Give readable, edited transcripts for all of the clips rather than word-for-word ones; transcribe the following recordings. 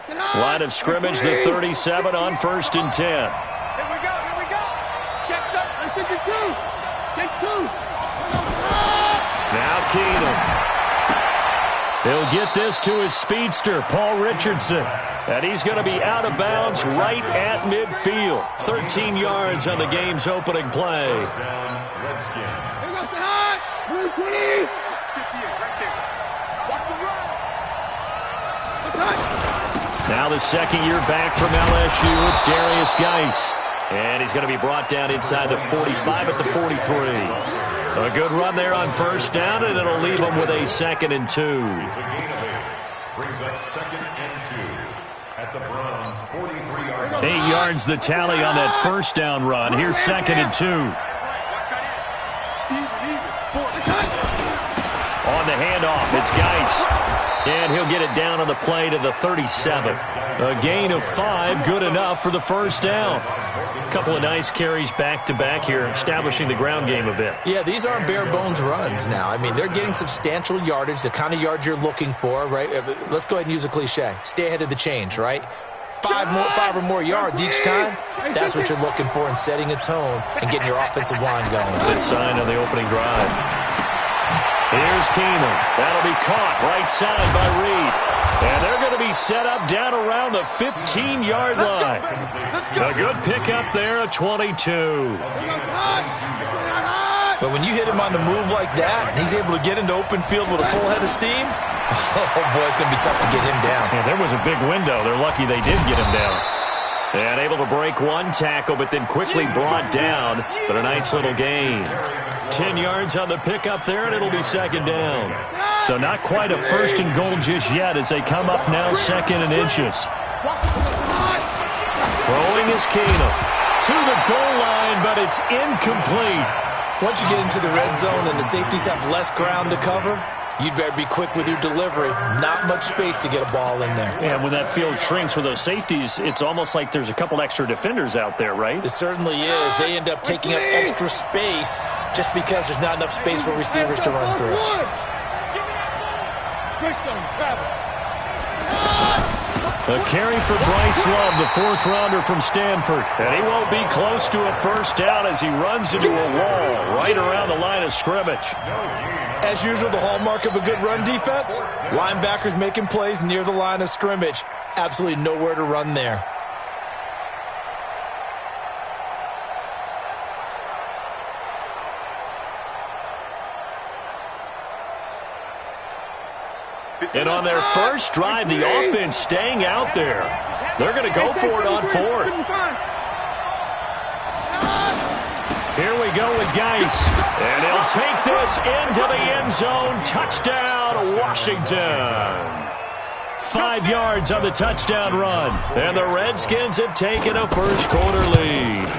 Line of scrimmage, the 37 on 1st and 10. Here we go. Check two. Check two. Now Keenum. He'll get this to his speedster, Paul Richardson. And he's going to be out of bounds right at midfield. 13 yards on the game's opening play. Now the second year back from LSU, it's Darius Geis. And he's going to be brought down inside the 45 at the 43. A good run there on 1st down, and it'll leave him with a 2nd and 2. Brings up 2nd and 2 at the Browns' 43-yard line. 8 yards the tally on that 1st down run. Here's 2nd and 2. On the handoff, it's Geis. And he'll get it down on the play to the 37. A gain of 5, good enough for the 1st down. A couple of nice carries back-to-back here, establishing the ground game a bit. Yeah, these aren't bare-bones runs now. I mean, they're getting substantial yardage, the kind of yards you're looking for, right? Let's go ahead and use a cliche. Stay ahead of the change, right? 5 or more yards each time, that's what you're looking for in setting a tone and getting your offensive line going. Good sign on the opening drive. Here's Keenum. That'll be caught right side by Reed. And they're going to be set up down around the 15-yard line. A good pickup there at 22. But when you hit him on the move like that, and he's able to get into open field with a full head of steam, oh, boy, it's going to be tough to get him down. Yeah, there was a big window. They're lucky they did get him down. And able to break one tackle, but then quickly brought down. But a nice little gain. 10 yards on the pickup there, and it'll be 2nd down. So not quite a 1st and goal just yet as they come up now 2nd and inches. Throwing is Keenum to the goal line, but it's incomplete. Once you get into the red zone and the safeties have less ground to cover, you'd better be quick with your delivery. Not much space to get a ball in there. Yeah, when that field shrinks with those safeties, it's almost like there's a couple extra defenders out there, right? It certainly is. They end up taking up extra space just because there's not enough space for receivers to run through. A carry for Bryce Love, the 4th-rounder from Stanford. And he won't be close to a 1st down as he runs into a wall right around the line of scrimmage. As usual, the hallmark of a good run defense, linebackers making plays near the line of scrimmage. Absolutely nowhere to run there. And on their first drive, the offense staying out there. They're going to go for it on 4th. Here we go with Geis. And he'll take this into the end zone. Touchdown, Washington. 5 yards on the touchdown run. And the Redskins have taken a first-quarter lead.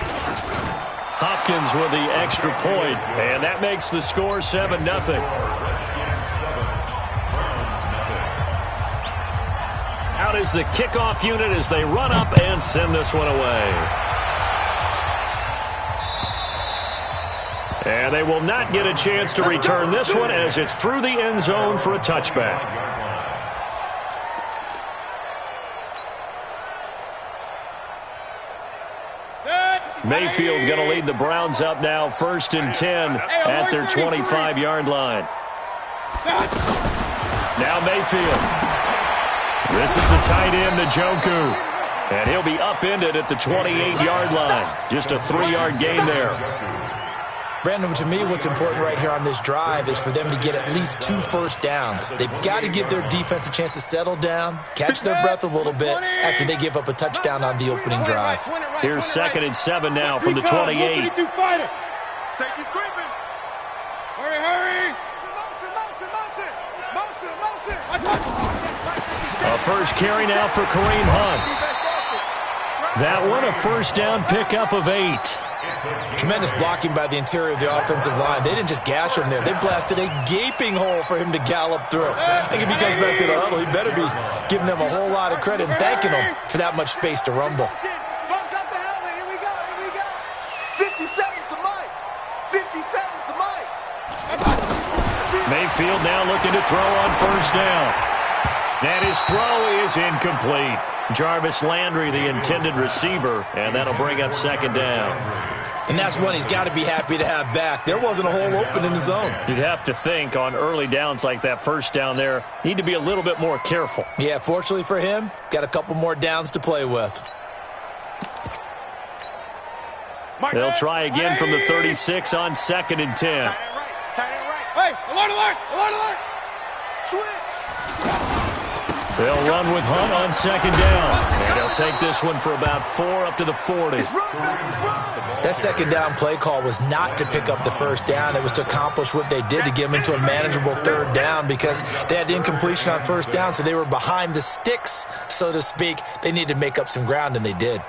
Hopkins with the extra point, and that makes the score 7-0. Out is the kickoff unit as they run up and send this one away. And they will not get a chance to return this one as it's through the end zone for a touchback. Mayfield going to lead the Browns up now, 1st and 10 at their 25-yard line. Now Mayfield. This is the tight end, Njoku. And he'll be upended at the 28-yard line. Just a 3-yard gain there. Brandon, to me, what's important right here on this drive is for them to get at least 2 first downs. They've got to give their defense a chance to settle down, catch their breath a little bit after they give up a touchdown on the opening drive. Here's 2nd and 7 now from the 28. Safety's creeping. Hurry. Motion. A first carry now for Kareem Hunt. That one a first down pickup of 8. Tremendous blocking by the interior of the offensive line. They didn't just gash him there. They blasted a gaping hole for him to gallop through. I think if he comes back to the huddle, he better be giving them a whole lot of credit and thanking them for that much space to rumble. 57's the mic. Mayfield now looking to throw on first down. And his throw is incomplete. Jarvis Landry, the intended receiver, and that'll bring up second down. And that's one he's got to be happy to have back. There wasn't a hole open in the zone. You'd have to think on early downs like that first down there, need to be a little bit more careful. Yeah, fortunately for him, got a couple more downs to play with. They'll try again from the 36 on 2nd and 10. Tight end right. Hey, alert, alert, alert, alert. Switch. They'll run with Hunt on 2nd down. And they'll take this one for about 4 up to the 40. That 2nd down play call was not to pick up the first down. It was to accomplish what they did to get them into a manageable 3rd down because they had incompletion on 1st down, so they were behind the sticks, so to speak. They needed to make up some ground, and they did.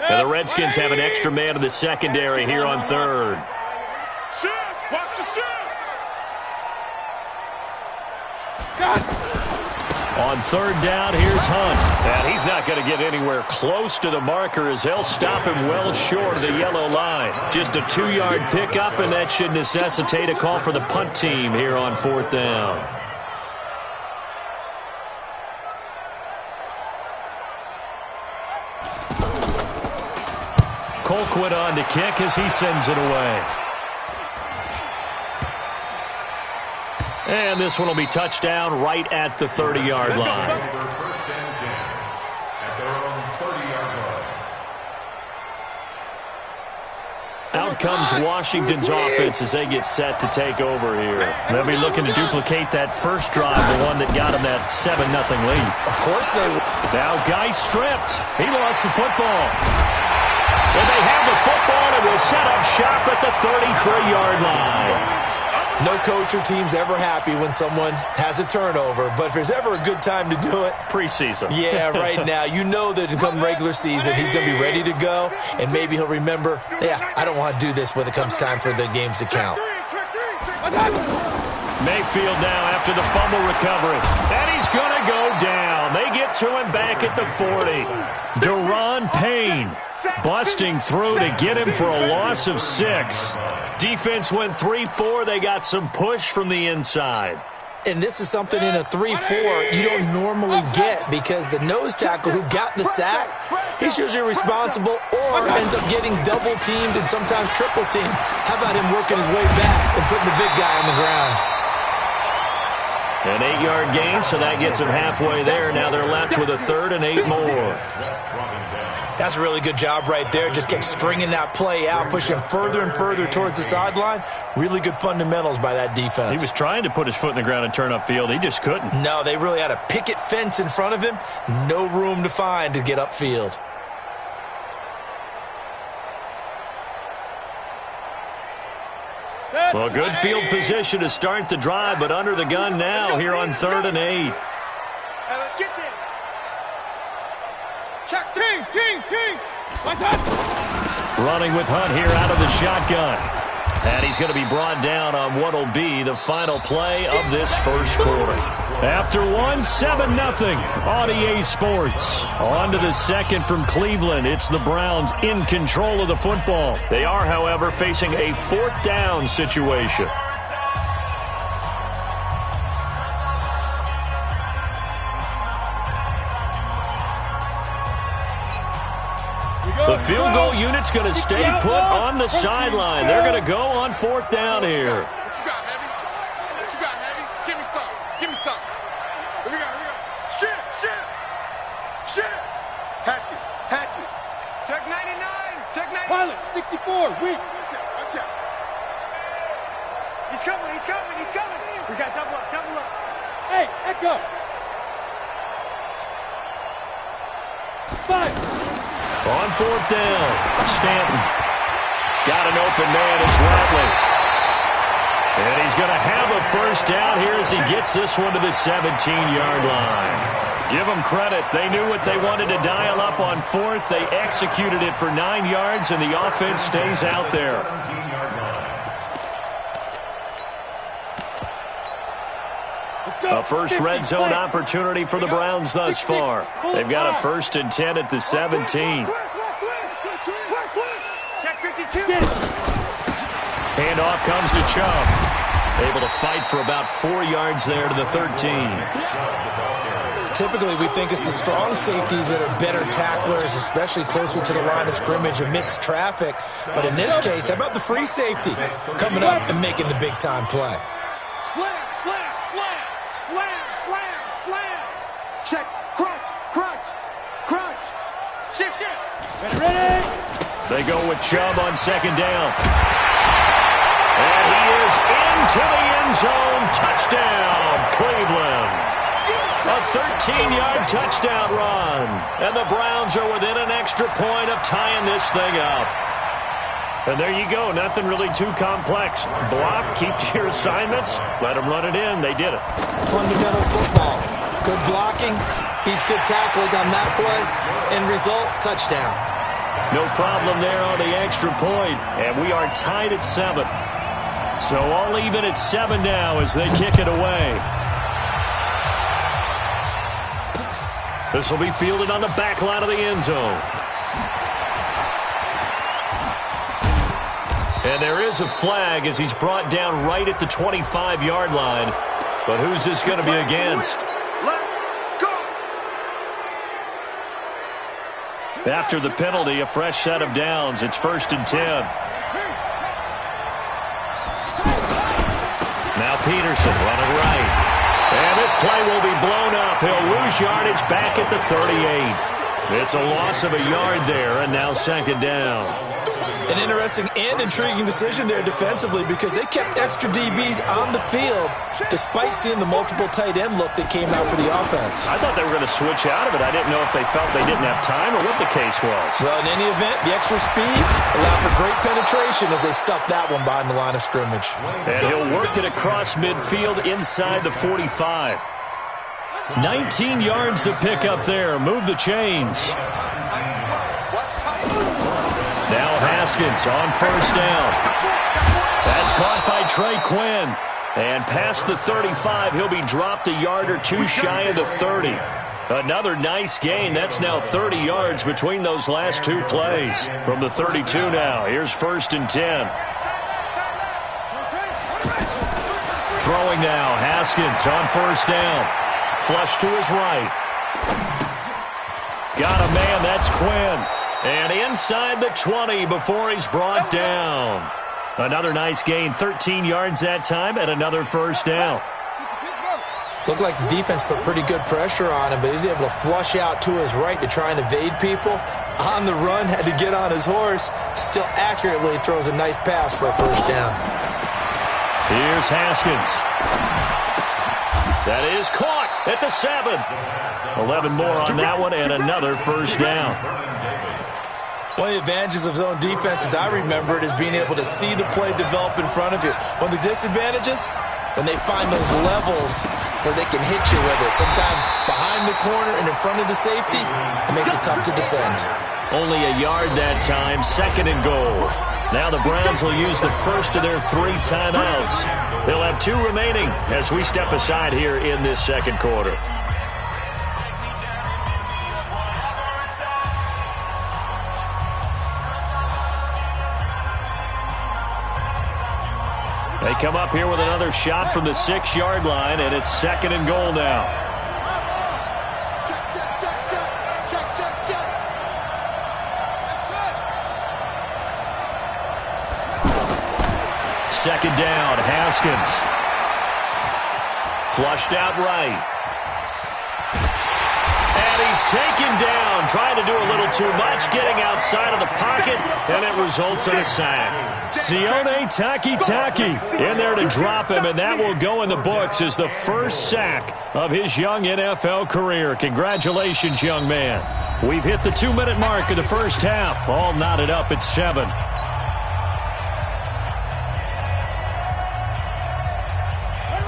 Now the Redskins have an extra man in the secondary here on 3rd. Shift. Watch the shift. On 3rd down, here's Hunt. And he's not going to get anywhere close to the marker as they'll stop him well short of the yellow line. Just a 2-yard pickup, and that should necessitate a call for the punt team here on 4th down. Colquitt on to kick as he sends it away. And this one will be touchdown right at the 30-yard line. First and 10 at their own 30-yard line. Out comes Washington's offense as they get set to take over here. They'll be looking to duplicate that first drive, the one that got them that 7-0 lead. Of course they will. Now Guy stripped. He lost the football. And they have the football and will set up shop at the 33-yard line. No coach or team's ever happy when someone has a turnover, but if there's ever a good time to do it, preseason. Yeah, right now. You know that come regular season, he's going to be ready to go, and maybe he'll remember, yeah, I don't want to do this when it comes time for the games to count. Mayfield now after the fumble recovery. And he's going to go down. They get to him back at the 40. Deron Payne busting through to get him for a loss of 6. Defense went 3-4. They got some push from the inside. And this is something in a 3-4 you don't normally get because the nose tackle who got the sack, he's usually responsible or ends up getting double-teamed and sometimes triple-teamed. How about him working his way back and putting the big guy on the ground? An 8-yard gain, so that gets them halfway there. Now they're left with a 3rd and 8 more. That's a really good job right there. Just kept stringing that play out, pushing further and further towards the sideline. Really good fundamentals by that defense. He was trying to put his foot in the ground and turn upfield. He just couldn't. No, they really had a picket fence in front of him. No room to find to get upfield. Well, good field position to start the drive, but under the gun now here on 3rd and 8. Hey, let's get this. Check Kings. Like that. Running with Hunt here out of the shotgun. And he's going to be brought down on what will be the final play of this first quarter. After one, 7-0 on EA Sports. On to the second from Cleveland. It's the Browns in control of the football. They are, however, facing a 4th down situation. The field goal unit's going to stay put on the sideline. They're going to go on 4th down here. What you got, Heavy? What you got, Heavy? Give me some. Here we go. Shit. Hatchet. Check 99. Pilot, 64. Weak. Watch out. He's coming. We got double up. Hey, Echo. 5. On 4th down, Stanton. Got an open man, it's Ratley. And he's going to have a first down here as he gets this one to the 17-yard line. Give them credit. They knew what they wanted to dial up on 4th. They executed it for 9 yards, and the offense stays out there. A first red zone opportunity for the Browns thus far. They've got a 1st and 10 at the 17. Check 52. Handoff comes to Chubb. Able to fight for about 4 yards there to the 13. Typically, we think it's the strong safeties that are better tacklers, especially closer to the line of scrimmage amidst traffic. But in this case, how about the free safety coming up and making the big-time play? Slam, slam, slam, slam, slam, slam. Check, crunch, crunch, crunch. Shift, shift. Ready? They go with Chubb on second down. And he is into the end zone. Touchdown, Cleveland. A 13-yard touchdown run. And the Browns are within an extra point of tying this thing up. And there you go. Nothing really too complex. Block, keep to your assignments, let them run it in. They did it. Fundamental football. Good blocking beats good tackling on that play. End result, touchdown. No problem there on the extra point. And we are tied at 7. So all even at 7 now as they kick it away. This will be fielded on the back line of the end zone. And there is a flag as he's brought down right at the 25-yard line. But who's this going to be against? After the penalty, a fresh set of downs. It's 1st and 10. Now Peterson running right. And this play will be blown up. He'll lose yardage back at the 38. It's a loss of a yard there, and now 2nd down. An interesting and intriguing decision there defensively because they kept extra DBs on the field despite seeing the multiple tight end look that came out for the offense. I thought they were going to switch out of it. I didn't know if they felt they didn't have time or what the case was. Well, in any event, the extra speed allowed for great penetration as they stuffed that one behind the line of scrimmage. And he'll work it across midfield inside the 45. 19 yards to pick up there. Move the chains. Now Haskins on 1st down. That's caught by Trey Quinn. And past the 35, he'll be dropped a yard or two shy of the 30. Another nice gain. That's now 30 yards between those last 2 plays. From the 32 now, here's 1st and 10. Throwing now, Haskins on 1st down. Flush to his right. Got a man, that's Quinn. And inside the 20 before he's brought down. Another nice gain, 13 yards that time, and another 1st down. Looked like the defense put pretty good pressure on him, but he's able to flush out to his right to try and evade people. On the run, had to get on his horse. Still accurately throws a nice pass for a 1st down. Here's Haskins. That is caught at the 7. 11 more on that one, and another 1st down. One of the advantages of zone defense, as I remember it, is being able to see the play develop in front of you. One of the disadvantages, when they find those levels where they can hit you with it. Sometimes behind the corner and in front of the safety, it makes it tough to defend. Only a yard that time, 2nd and goal. Now the Browns will use the first of their 3 timeouts. They'll have 2 remaining as we step aside here in this 2nd quarter. They come up here with another shot from the 6-yard line, and it's 2nd and goal now. Check, check, check, check, check, check, check. That's it. 2nd down, Haskins. Flushed out right. And he's taken down, trying to do a little too much, getting outside of the pocket, and it results in a sack. Sione Takitaki in there to drop him, and that will go in the books as the first sack of his young NFL career. Congratulations, young man. We've hit the 2-minute mark of the first half, all knotted up at 7.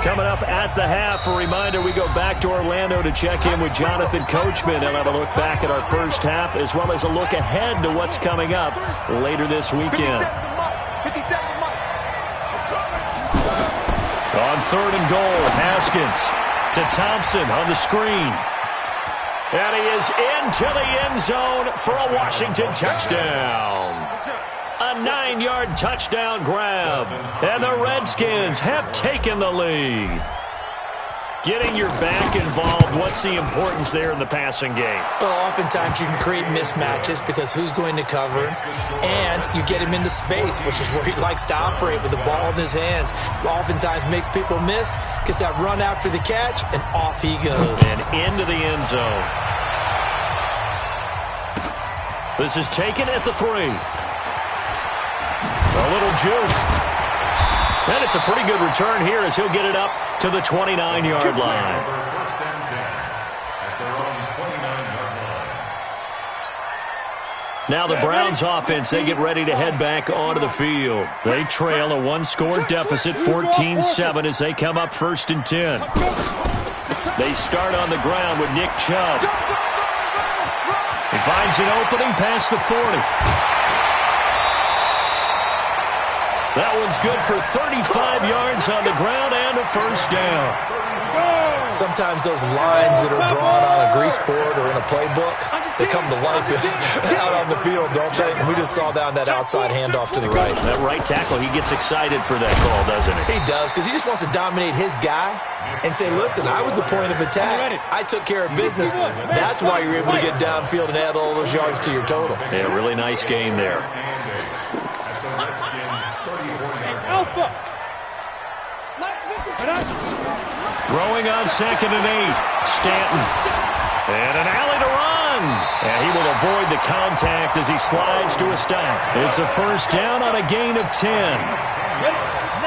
Coming up at the half, a reminder, we go back to Orlando to check in with Jonathan Coachman. He'll have a look back at our first half as well as a look ahead to what's coming up later this weekend. On 3rd and goal, Haskins to Thompson on the screen. And he is into the end zone for a Washington touchdown. A 9-yard touchdown grab. And the Redskins have taken the lead. Getting your back involved, what's the importance there in the passing game? Well, oftentimes you can create mismatches because who's going to cover him, and you get him into space, which is where he likes to operate with the ball in his hands. Oftentimes makes people miss, gets that run after the catch, and off he goes. And into the end zone. This is taken at the 3. A little juke. And it's a pretty good return here as he'll get it up to the 29-yard line. Now the Browns offense, they get ready to head back onto the field. They trail a 1-score deficit, 14-7, as they come up 1st and 10. They start on the ground with Nick Chubb. He finds an opening past the 40. That one's good for 35 yards on the ground and a 1st down. Sometimes those lines that are drawn on a grease board or in a playbook, they come to life out on the field, don't they? And we just saw down that outside handoff to the right. That right tackle, he gets excited for that call, doesn't he? He does, because he just wants to dominate his guy and say, listen, I was the point of attack. I took care of business. That's why you're able to get downfield and add all those yards to your total. Yeah, really nice game there. Throwing on 2nd and 8. Stanton. And an alley to run. And he will avoid the contact as he slides to a stop. It's a 1st down on a gain of 10.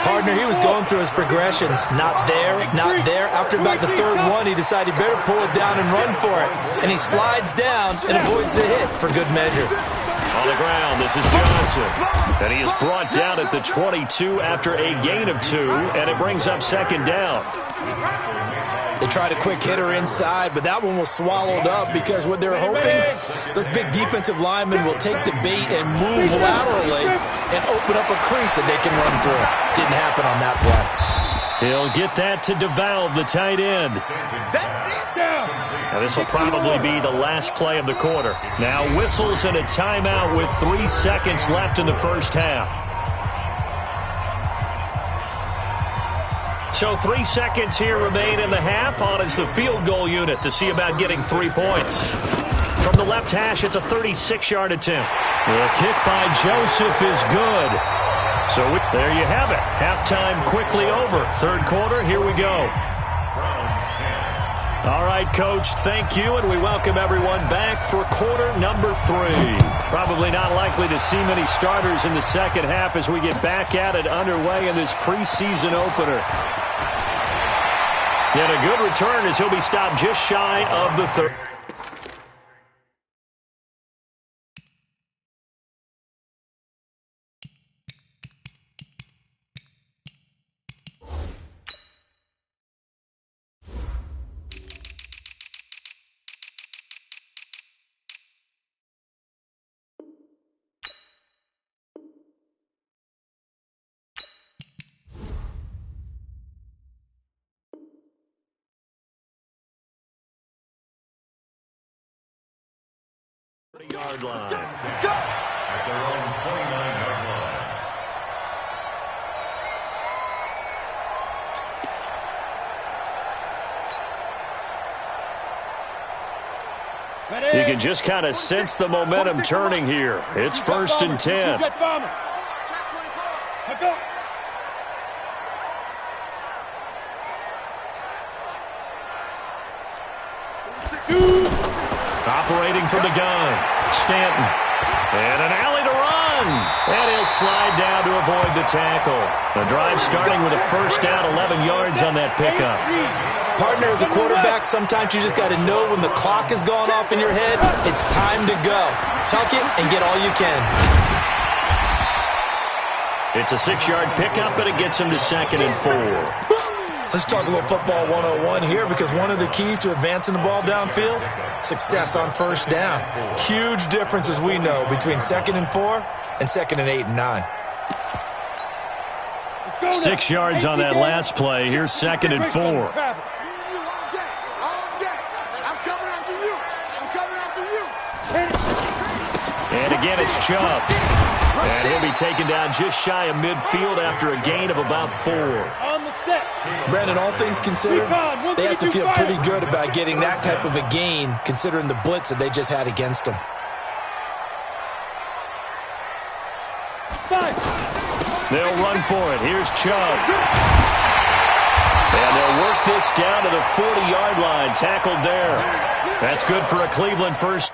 Partner, he was going through his progressions. Not there, not there. After about the 3rd one, he decided he better pull it down and run for it. And he slides down and avoids the hit for good measure. On the ground, this is Johnson. And he is brought down at the 22 after a gain of 2, and it brings up 2nd down. They tried a quick hitter inside, but that one was swallowed up because what they're hoping, those big defensive linemen will take the bait and move laterally and open up a crease that they can run through. Didn't happen on that play. He'll get that to DeValve, the tight end. Now this will probably be the last play of the quarter. Now whistles and a timeout with 3 seconds left in the 1st half. So 3 seconds here remain in the half. On is the field goal unit to see about getting 3 points. From the left hash, it's a 36-yard attempt. The kick by Joseph is good. So there you have it. Halftime quickly over. 3rd quarter, here we go. All right, Coach, thank you, and we welcome everyone back for quarter number 3. Probably not likely to see many starters in the 2nd half as we get back at it underway in this preseason opener. And a good return as he'll be stopped just shy of the 3rd. Yard line. At their own 29-yard line. You can just kind of sense the momentum turning here. It's 1st and 10. Operating from the gun, Stanton. And an alley to run. And he'll slide down to avoid the tackle. The drive starting with a 1st down, 11 yards on that pickup. Partner, as a quarterback, sometimes you just got to know when the clock has gone off in your head, it's time to go. Tuck it and get all you can. It's a 6-yard pickup, but it gets him to 2nd and 4. Let's talk a little football 101 here, because one of the keys to advancing the ball downfield, success on 1st down. Huge difference, as we know, between 2nd and 4 and 2nd and 8 and 9. 6 yards on that last play. Here's 2nd and 4. And again, it's Chubb. And he'll be taken down just shy of midfield after a gain of about 4. On the set. Brandon, all things considered, they have to feel pretty good about getting that type of a gain, considering the blitz that they just had against them. They'll run for it. Here's Chubb. And they'll work this down to the 40-yard line. Tackled there. That's good for a Cleveland first.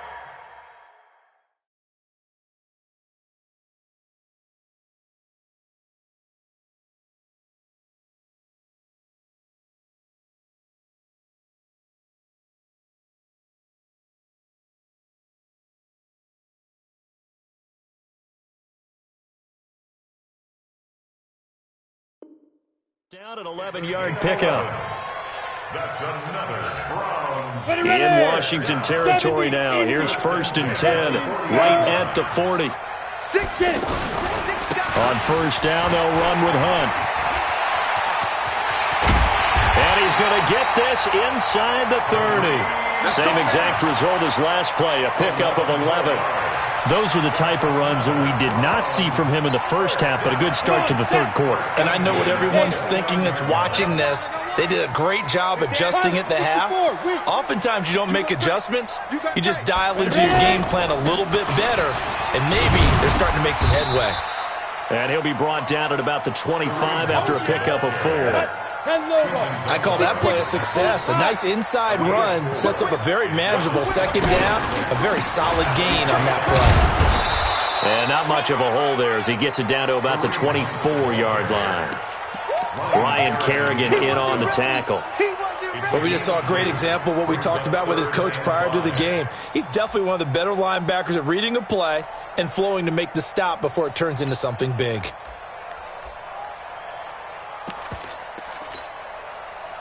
Down an 11-yard pickup. That's another Browns. In Washington territory now. Here's 1st and 10, right at the 40. On first down, they'll run with Hunt. And he's going to get this inside the 30. Same exact result as last play, a pickup of 11. Those are the type of runs that we did not see from him in the first half, but a good start to the third quarter. And I know what everyone's thinking that's watching this. They did a great job adjusting at the half. Oftentimes you don't make adjustments. You just dial into your game plan a little bit better, and maybe they're starting to make some headway. And he'll be brought down at about the 25 after a pickup of 4. I call that play a success. A nice inside run sets up a very manageable second down, a very solid gain on that play. And not much of a hole there as he gets it down to about the 24-yard line. Ryan Kerrigan in on the tackle. But we just saw a great example of what we talked about with his coach prior to the game. He's definitely one of the better linebackers at reading a play and flowing to make the stop before it turns into something big.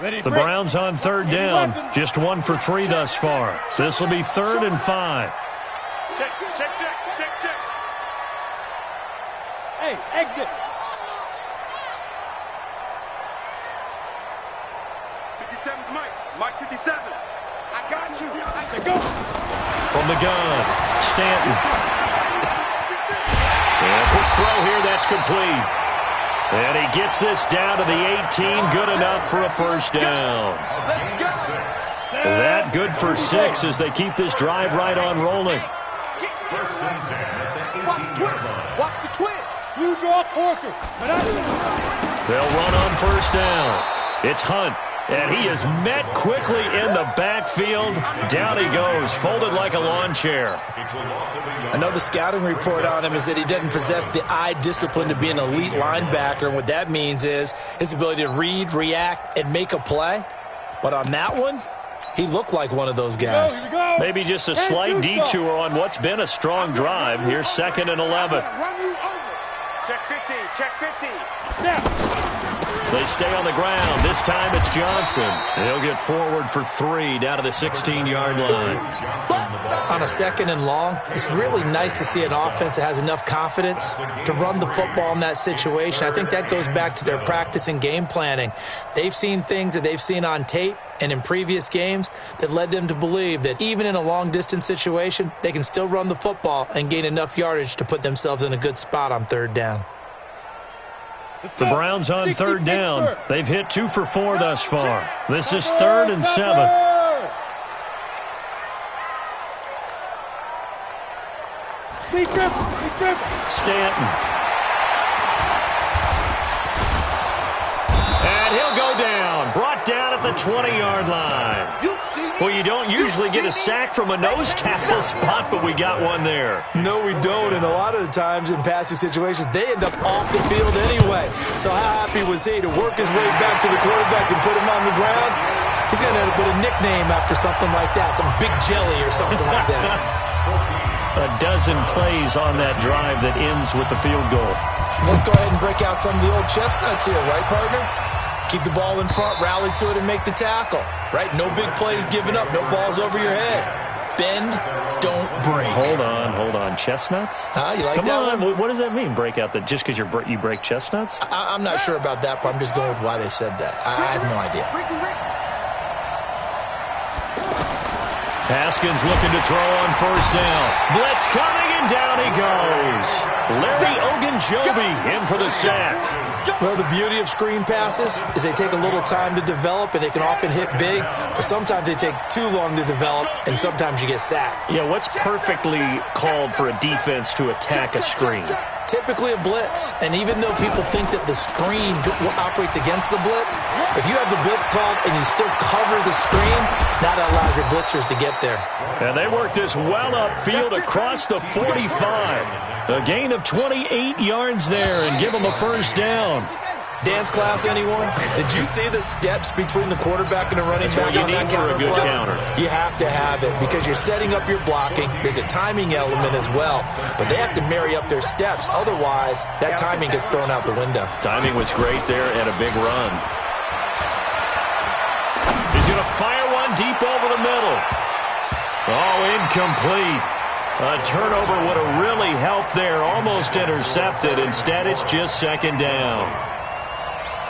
The Browns on third down, just 1 for 3 thus far. This will be 3rd and 5. Check. Hey, exit. 57's Mike 57. I got you. Go. From the gun, Stanton. And a quick throw here, that's complete. And he gets this down to the 18, good enough for a first down. That good for 6 as they keep this drive right on rolling. 1st and 10 at the 18-yard line. Watch the twist. You draw Corker. They'll run on first down. It's Hunt, and he is met quickly in the backfield. Down he goes, folded like a lawn chair. Another scouting report on him is that he doesn't possess the eye discipline to be an elite linebacker. And what that means is his ability to read, react, and make a play. But on that one, he looked like one of those guys. Maybe just a slight detour on what's been a strong drive. Here's 2nd and 11. Run you over. Check 50. They stay on the ground. This time it's Johnson. He'll get forward for 3 down to the 16-yard line. On a 2nd and long, it's really nice to see an offense that has enough confidence to run the football in that situation. I think that goes back to their practice and game planning. They've seen things that they've seen on tape and in previous games that led them to believe that even in a long-distance situation, they can still run the football and gain enough yardage to put themselves in a good spot on third down. The Browns on third down. They've hit 2 for 4 thus far. This is 3rd and 7. Stanton. And he'll go down. Brought down at the 20-yard line. Well, you don't usually get a sack from a nose tackle spot, but we got one there. No, we don't, and a lot of the times in passing situations, they end up off the field anyway. So how happy was he to work his way back to the quarterback and put him on the ground? He's going to have to put a nickname after something like that, some Big Jelly or something like that. A dozen plays on that drive that ends with the field goal. Let's go ahead and break out some of the old chestnuts here, right, partner? Keep the ball in front, rally to it, and make the tackle. Right? No big plays given up. No balls over your head. Bend, don't break. Hold on. Chestnuts? You like Come that on. one? What does that mean, break out? Just because you break chestnuts? I'm not sure about that, but I'm just going with why they said that. I have no idea. Haskins looking to throw on first down. Blitz coming, and down he goes. Larry Ogunjobi in for the sack. Well, the beauty of screen passes is they take a little time to develop, and they can often hit big, but sometimes they take too long to develop, and sometimes you get sacked. Yeah, what's perfectly called for a defense to attack a screen? Typically a blitz, and even though people think that the screen operates against the blitz, if you have the blitz called and you still cover the screen, now that allows your blitzers to get there. And they work this well upfield across the 45. A gain of 28 yards there and give them a first down. Dance class, anyone? Did you see the steps between the quarterback and the running back? That's what you need for a good counter. You have to have it because you're setting up your blocking. There's a timing element as well, but they have to marry up their steps. Otherwise, that timing gets thrown out the window. Timing was great there and a big run. He's going to fire one deep over the middle. Oh, incomplete. A turnover would have really helped there. Almost intercepted. Instead, it's just second down.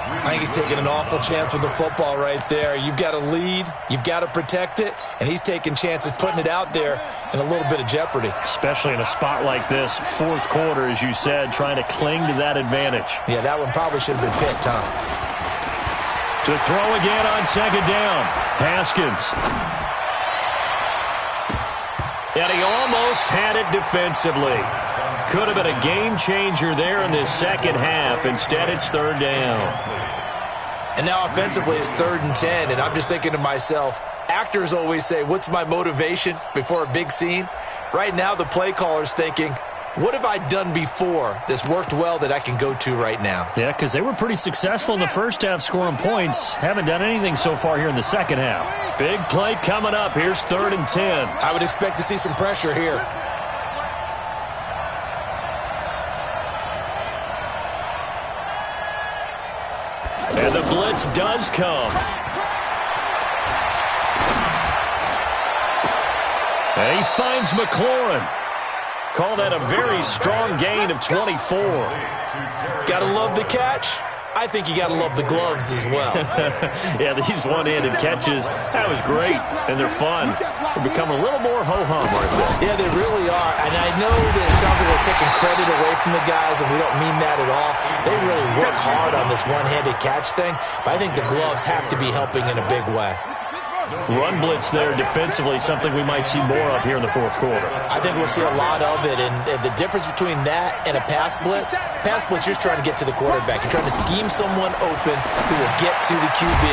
I think he's taking an awful chance with the football right there. You've got to lead, you've got to protect it, and he's taking chances putting it out there in a little bit of jeopardy. Especially in a spot like this, fourth quarter, as you said, trying to cling to that advantage. Yeah, that one probably should have been picked, huh? To throw again on second down, Haskins. And he almost had it defensively. Could have been a game changer there in this second half. Instead, it's third down. And now offensively, it's 3rd and 10, and I'm just thinking to myself, actors always say, what's my motivation before a big scene? Right now, the play caller's thinking, what have I done before that's worked well that I can go to right now? Yeah, because they were pretty successful in the first half scoring points. Haven't done anything so far here in the second half. Big play coming up. Here's 3rd and 10. I would expect to see some pressure here. And the blitz does come. And he finds McLaurin. Call that a very strong gain of 24. Gotta love the catch. I think you gotta love the gloves as well. Yeah, these one-handed catches, that was great, and they're fun. They're becoming a little more ho-hum right there. Yeah, they really are, and I know that it sounds like we're taking credit away from the guys, and we don't mean that at all. They really work hard on this one-handed catch thing, but I think the gloves have to be helping in a big way. Run blitz there defensively, something we might see more of here in the fourth quarter. I think we'll see a lot of it, and the difference between that and a pass blitz, you're just trying to get to the quarterback. You're trying to scheme someone open who will get to the QB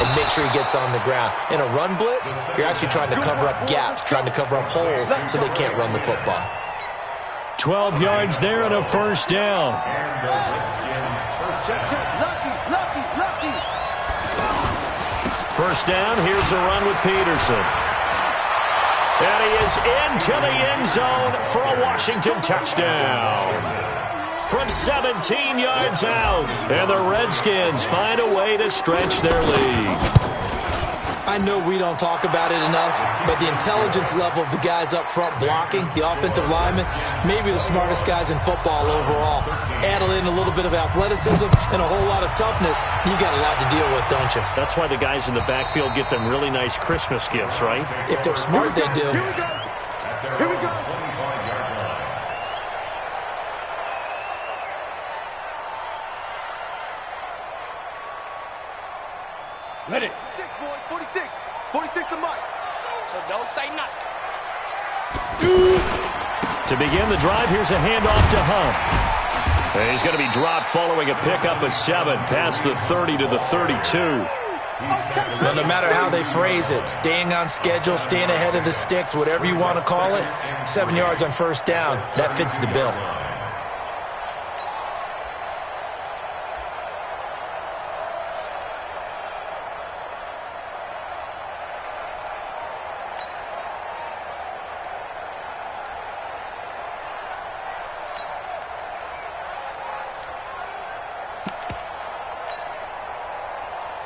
and make sure he gets on the ground. In a run blitz, you're actually trying to cover up gaps, trying to cover up holes so they can't run the football. 12 yards there and a first down. First down, here's a run with Peterson. And he is into the end zone for a Washington touchdown. From 17 yards out, and the Redskins find a way to stretch their lead. I know we don't talk about it enough, but the intelligence level of the guys up front blocking, the offensive linemen, maybe the smartest guys in football overall. Add in a little bit of athleticism and a whole lot of toughness, you've got a lot to deal with, don't you? That's why the guys in the backfield get them really nice Christmas gifts, right? If they're smart, they do. Here we go. Here we go. Ready. 46. 46 to Mike. So don't say nothing. To begin the drive, here's a handoff to Hunt. And he's going to be dropped following a pickup of 7 past the 30 to the 32. Well, no matter how they phrase it, staying on schedule, staying ahead of the sticks, whatever you want to call it, 7 yards on first down, that fits the bill.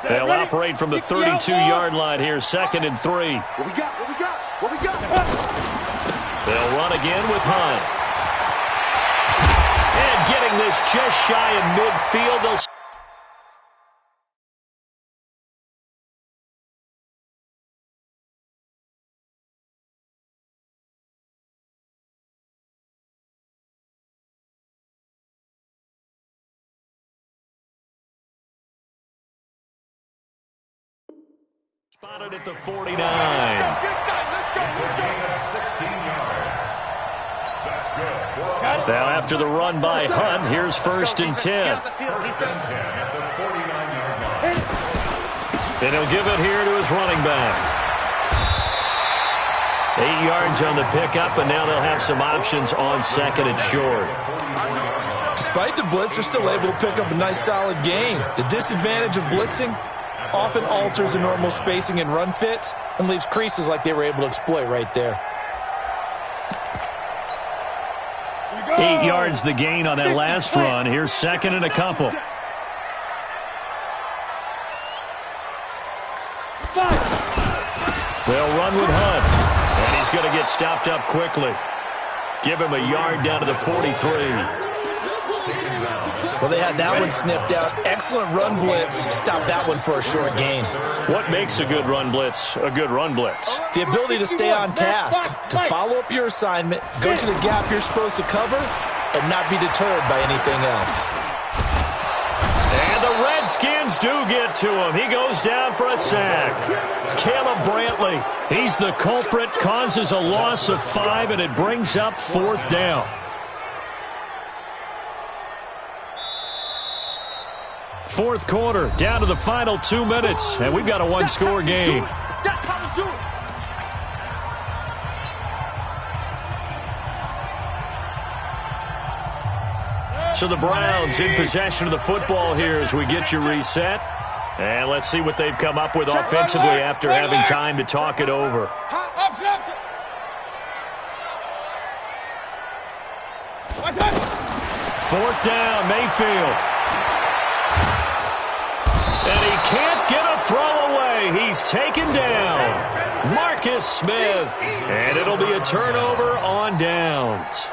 They'll operate from the 32-yard line here, 2nd and 3. What we got? What we got? What we got? They'll run again with Hunt. And getting this just shy of midfield, they'll Spotted at the 49. It's a gain of 16 yards. That's good. Now after the run by Hunt, here's 1st and 10. First and 10 at the 49-yard line. And he'll give it here to his running back. 8 yards on the pickup, and now they'll have some options on 2nd and short. Despite the blitz, they're still able to pick up a nice solid gain. The disadvantage of blitzing often alters the normal spacing and run fits and leaves creases like they were able to exploit right there. 8 yards the gain on that last run. Here's 2nd and a couple. They'll run with Hunt, and he's going to get stopped up quickly. Give him a yard down to the 43. Well, they had that one sniffed out. Excellent run blitz. Stop that one for a short gain. What makes a good run blitz a good run blitz? The ability to stay on task, to follow up your assignment, go to the gap you're supposed to cover, and not be deterred by anything else. And the Redskins do get to him. He goes down for a sack. Caleb Brantley, he's the culprit, causes a loss of 5, and it brings up 4th down. 4th quarter, down to the final 2 minutes, and we've got a one-score game. So the Browns in possession of the football here as we get you reset. And let's see what they've come up with offensively after having time to talk it over. 4th down, Mayfield. And he can't get a throw away. He's taken down. Marcus Smith. And it'll be a turnover on downs.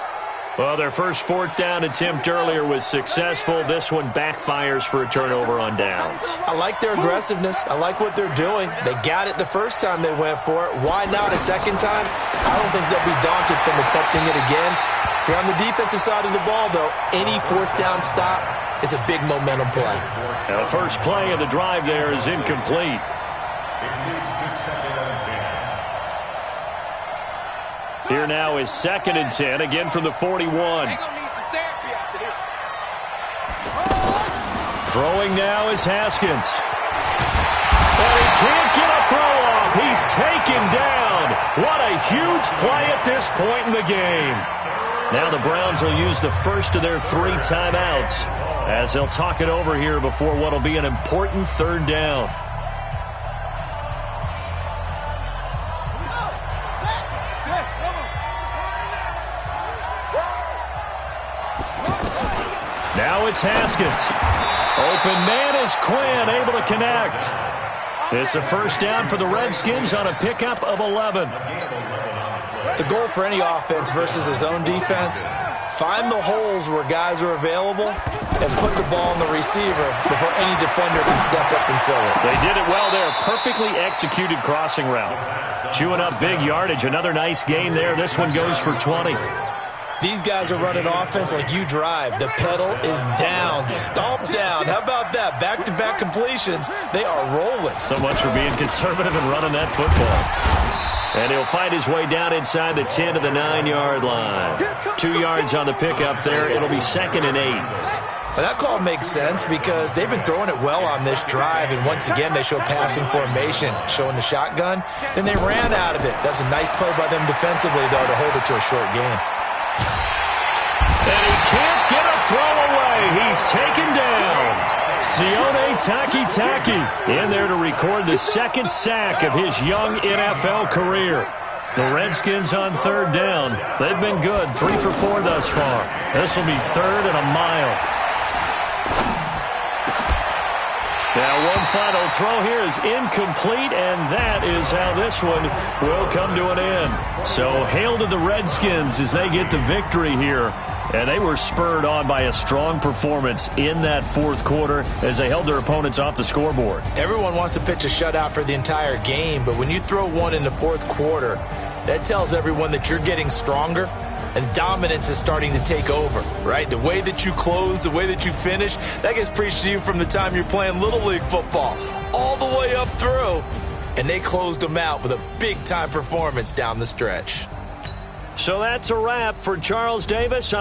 Well, their first 4th down attempt earlier was successful. This one backfires for a turnover on downs. I like their aggressiveness. I like what they're doing. They got it the first time they went for it. Why not a second time? I don't think they'll be daunted from attempting it again. If you're on the defensive side of the ball, though, any 4th down stop is a big momentum play. Now, the first play of the drive there is incomplete. It leads to 2nd and 10. Here now is 2nd and 10, again from the 41. Throwing now is Haskins. And he can't get a throw off. He's taken down. What a huge play at this point in the game. Now the Browns will use the first of their 3 timeouts as they'll talk it over here before what will be an important 3rd down. Now it's Haskins. Open man is Quinn, able to connect. It's a 1st down for the Redskins on a pickup of 11. The goal for any offense versus his own defense, find the holes where guys are available and put the ball on the receiver before any defender can step up and fill it. They did it well there. Perfectly executed crossing route. Chewing up big yardage. Another nice gain there. This one goes for 20. These guys are running offense like you drive. The pedal is down, stomped down. How about that? Back-to-back completions. They are rolling. So much for being conservative and running that football. And he'll find his way down inside the 10 to the 9-yard line. 2 yards on the pickup there. It'll be 2nd and 8. Well, that call makes sense because they've been throwing it well on this drive, and once again they show passing formation, showing the shotgun. Then they ran out of it. That's a nice play by them defensively, though, to hold it to a short gain. And he can't get a throw away. He's taken down. Sione Takitaki in there to record the 2nd sack of his young NFL career. The Redskins on 3rd down. They've been good, 3 for 4 thus far. This will be 3rd and a mile. Now one final throw here is incomplete, and that is how this one will come to an end. So hail to the Redskins as they get the victory here. And they were spurred on by a strong performance in that 4th quarter as they held their opponents off the scoreboard. Everyone wants to pitch a shutout for the entire game, but when you throw one in the 4th quarter, that tells everyone that you're getting stronger and dominance is starting to take over, right? The way that you close, the way that you finish, that gets preached to you from the time you're playing Little League football all the way up through and they closed them out with a big-time performance down the stretch. So that's a wrap for Charles Davis.